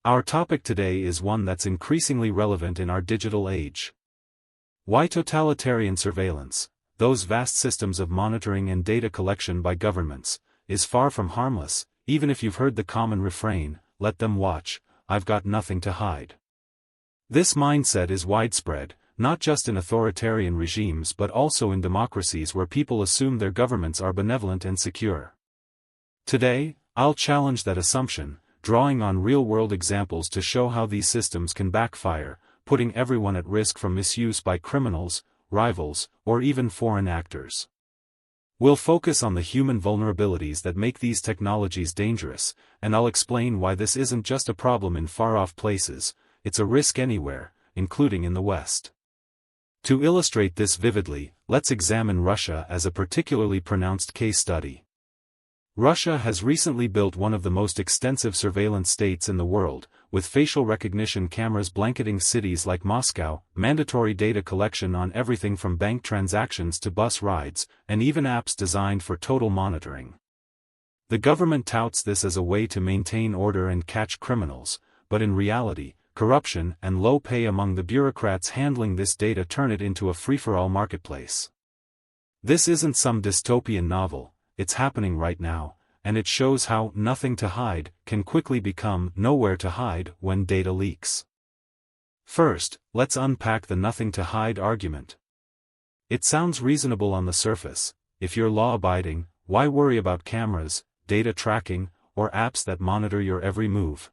Our topic today is one that's increasingly relevant in our digital age. Why totalitarian surveillance, those vast systems of monitoring and data collection by governments, is far from harmless, even if you've heard the common refrain, "Let them watch, I've got nothing to hide." This mindset is widespread, not just in authoritarian regimes but also in democracies where people assume their governments are benevolent and secure. Today, I'll challenge that assumption, drawing on real-world examples to show how these systems can backfire, putting everyone at risk from misuse by criminals, rivals, or even foreign actors. We'll focus on the human vulnerabilities that make these technologies dangerous, and I'll explain why this isn't just a problem in far-off places, it's a risk anywhere, including in the West. To illustrate this vividly, let's examine Russia as a particularly pronounced case study. Russia has recently built one of the most extensive surveillance states in the world, with facial recognition cameras blanketing cities like Moscow, mandatory data collection on everything from bank transactions to bus rides, and even apps designed for total monitoring. The government touts this as a way to maintain order and catch criminals, but in reality, corruption and low pay among the bureaucrats handling this data turn it into a free-for-all marketplace. This isn't some dystopian novel. It's happening right now, and it shows how nothing to hide can quickly become nowhere to hide when data leaks. First, let's unpack the nothing to hide argument. It sounds reasonable on the surface. If you're law-abiding, why worry about cameras, data tracking, or apps that monitor your every move?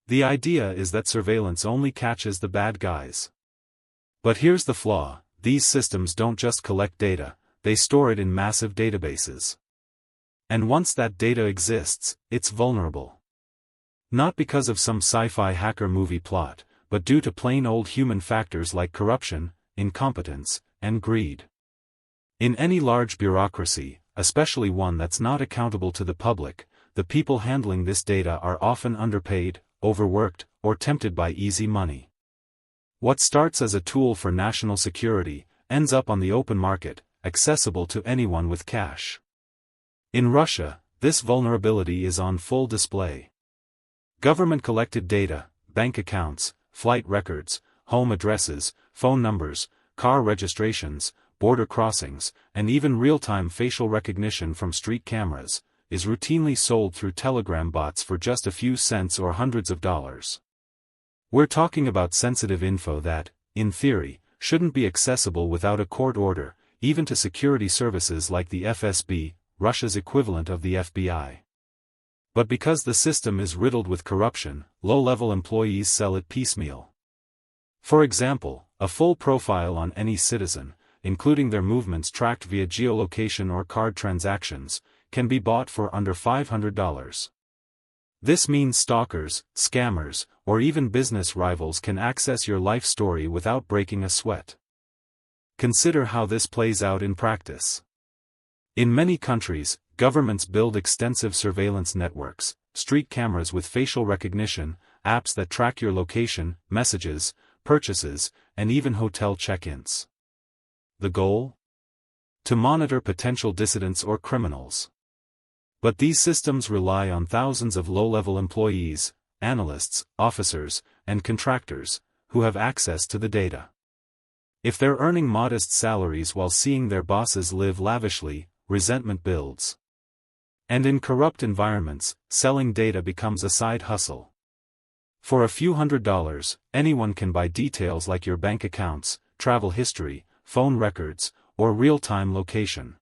The idea is that surveillance only catches the bad guys. But here's the flaw: these systems don't just collect data, they store it in massive databases. And once that data exists, it's vulnerable. Not because of some sci-fi hacker movie plot, but due to plain old human factors like corruption, incompetence, and greed. In any large bureaucracy, especially one that's not accountable to the public, the people handling this data are often underpaid, overworked, or tempted by easy money. What starts as a tool for national security ends up on the open market, accessible to anyone with cash. In Russia, this vulnerability is on full display. Government-collected data, bank accounts, flight records, home addresses, phone numbers, car registrations, border crossings, and even real-time facial recognition from street cameras, is routinely sold through Telegram bots for just a few cents or hundreds of dollars. We're talking about sensitive info that, in theory, shouldn't be accessible without a court order, even to security services like the FSB, Russia's equivalent of the FBI. But because the system is riddled with corruption, low-level employees sell it piecemeal. For example, a full profile on any citizen, including their movements tracked via geolocation or card transactions, can be bought for under $500. This means stalkers, scammers, or even business rivals can access your life story without breaking a sweat. Consider how this plays out in practice. In many countries, governments build extensive surveillance networks, street cameras with facial recognition, apps that track your location, messages, purchases, and even hotel check-ins. The goal? To monitor potential dissidents or criminals. But these systems rely on thousands of low-level employees, analysts, officers, and contractors, who have access to the data. If they're earning modest salaries while seeing their bosses live lavishly, resentment builds. And in corrupt environments, selling data becomes a side hustle. For a few $100s, anyone can buy details like your bank accounts, travel history, phone records, or real-time location.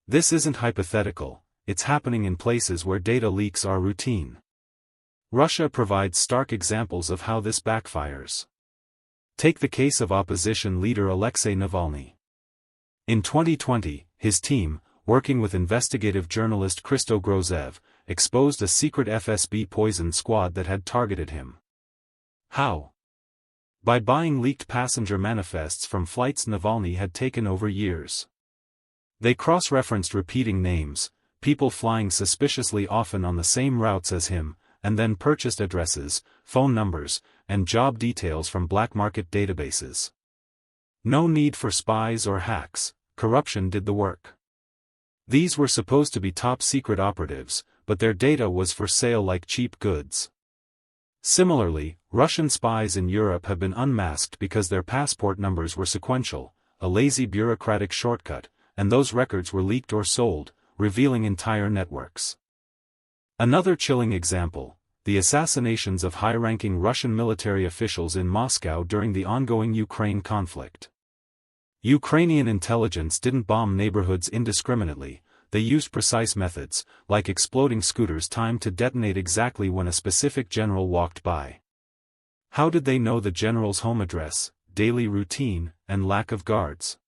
This isn't hypothetical, it's happening in places where data leaks are routine. Russia provides stark examples of how this backfires. Take the case of opposition leader Alexei Navalny. In 2020, his team, working with investigative journalist Christo Grozev, exposed a secret FSB poison squad that had targeted him. How? By buying leaked passenger manifests from flights Navalny had taken over years. They cross-referenced repeating names, people flying suspiciously often on the same routes as him, and then purchased addresses, phone numbers, and job details from black market databases. No need for spies or hacks, corruption did the work. These were supposed to be top-secret operatives, but their data was for sale like cheap goods. Similarly, Russian spies in Europe have been unmasked because their passport numbers were sequential, a lazy bureaucratic shortcut, and those records were leaked or sold, revealing entire networks. Another chilling example: the assassinations of high-ranking Russian military officials in Moscow during the ongoing Ukraine conflict. Ukrainian intelligence didn't bomb neighborhoods indiscriminately, they used precise methods, like exploding scooters timed to detonate exactly when a specific general walked by. How did they know the general's home address, daily routine, and lack of guards?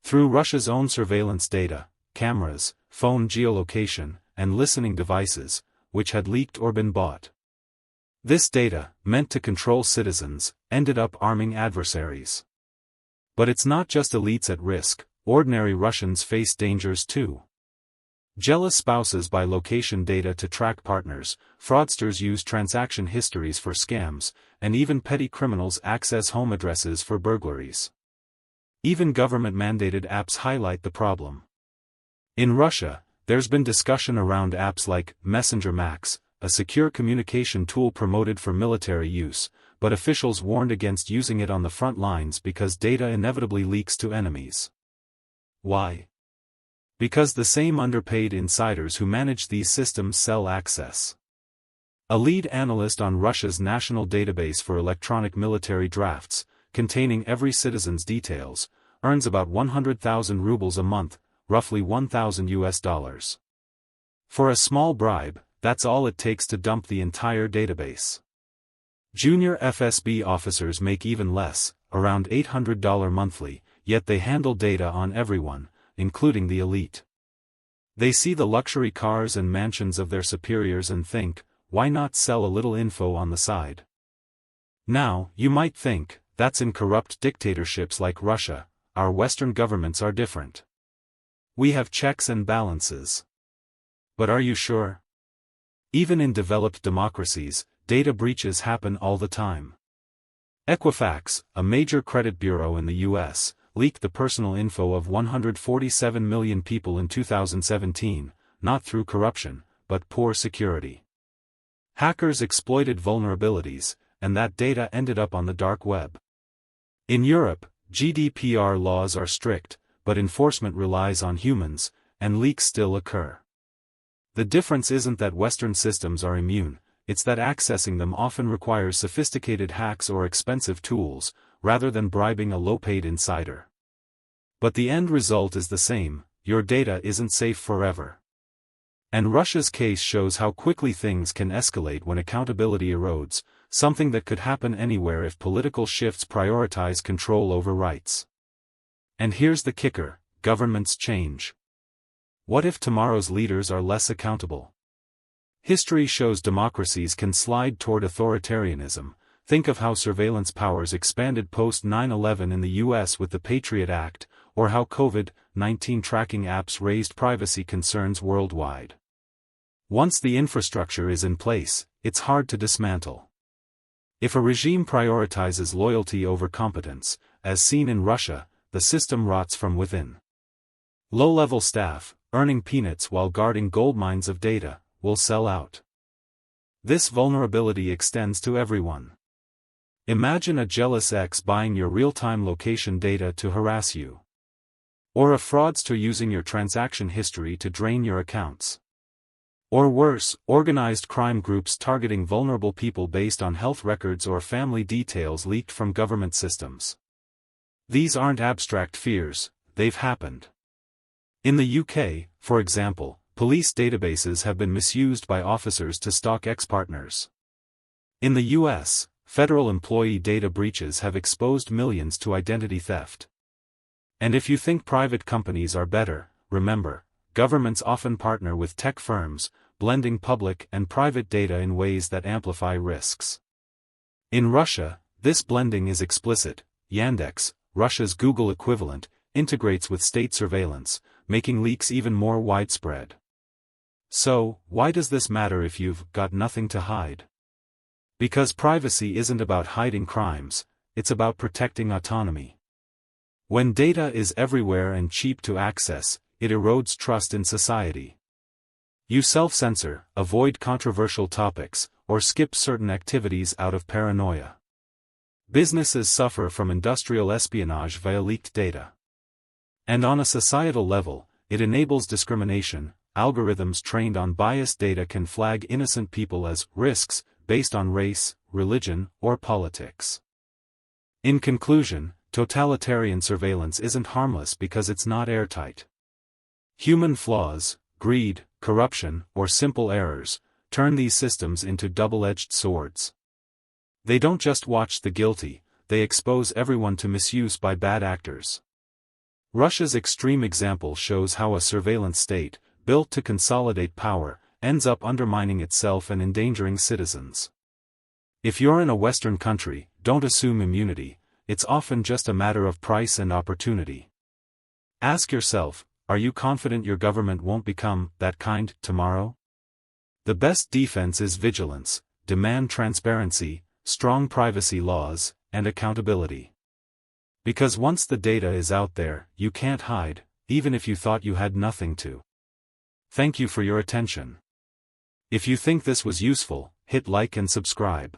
Through Russia's own surveillance data, cameras, phone geolocation, and listening devices, which had leaked or been bought. This data, meant to control citizens, ended up arming adversaries. But it's not just elites at risk, ordinary Russians face dangers too. Jealous spouses buy location data to track partners, fraudsters use transaction histories for scams, and even petty criminals access home addresses for burglaries. Even government-mandated apps highlight the problem. In Russia, there's been discussion around apps like Messenger Max, a secure communication tool promoted for military use, but officials warned against using it on the front lines because data inevitably leaks to enemies. Why? Because the same underpaid insiders who manage these systems sell access. A lead analyst on Russia's national database for electronic military drafts, containing every citizen's details, earns about 100,000 rubles a month, roughly $1,000. For a small bribe, that's all it takes to dump the entire database. Junior FSB officers make even less, around $800 monthly, yet they handle data on everyone, including the elite. They see the luxury cars and mansions of their superiors and think, why not sell a little info on the side? Now, you might think, that's in corrupt dictatorships like Russia, our Western governments are different. We have checks and balances. But are you sure? Even in developed democracies, data breaches happen all the time. Equifax, a major credit bureau in the U.S., leaked the personal info of 147 million people in 2017, not through corruption, but poor security. Hackers exploited vulnerabilities, and that data ended up on the dark web. In Europe, GDPR laws are strict, but enforcement relies on humans, and leaks still occur. The difference isn't that Western systems are immune, it's that accessing them often requires sophisticated hacks or expensive tools, rather than bribing a low-paid insider. But the end result is the same: your data isn't safe forever. And Russia's case shows how quickly things can escalate when accountability erodes, something that could happen anywhere if political shifts prioritize control over rights. And here's the kicker: governments change. What if tomorrow's leaders are less accountable? History shows democracies can slide toward authoritarianism. Think of how surveillance powers expanded post 9/11 in the US with the Patriot Act, or how COVID-19 tracking apps raised privacy concerns worldwide. Once the infrastructure is in place, it's hard to dismantle. If a regime prioritizes loyalty over competence, as seen in Russia, the system rots from within. Low-level staff, earning peanuts while guarding goldmines of data, will sell out. This vulnerability extends to everyone. Imagine a jealous ex buying your real-time location data to harass you. Or a fraudster using your transaction history to drain your accounts. Or worse, organized crime groups targeting vulnerable people based on health records or family details leaked from government systems. These aren't abstract fears, they've happened. In the UK, for example, police databases have been misused by officers to stalk ex-partners. In the US, federal employee data breaches have exposed millions to identity theft. And if you think private companies are better, remember, governments often partner with tech firms, blending public and private data in ways that amplify risks. In Russia, this blending is explicit. Yandex, Russia's Google equivalent, integrates with state surveillance, making leaks even more widespread. So, why does this matter if you've got nothing to hide? Because privacy isn't about hiding crimes, it's about protecting autonomy. When data is everywhere and cheap to access, it erodes trust in society. You self-censor, avoid controversial topics, or skip certain activities out of paranoia. Businesses suffer from industrial espionage via leaked data. And on a societal level, it enables discrimination. Algorithms trained on biased data can flag innocent people as risks based on race, religion, or politics. In conclusion, totalitarian surveillance isn't harmless because it's not airtight. Human flaws, greed, corruption, or simple errors turn these systems into double-edged swords. They don't just watch the guilty, they expose everyone to misuse by bad actors. Russia's extreme example shows how a surveillance state, built to consolidate power, ends up undermining itself and endangering citizens. If you're in a Western country, don't assume immunity, it's often just a matter of price and opportunity. Ask yourself, are you confident your government won't become that kind tomorrow? The best defense is vigilance. Demand transparency, strong privacy laws, and accountability. Because once the data is out there, you can't hide, even if you thought you had nothing to. Thank you for your attention. If you think this was useful, hit like and subscribe.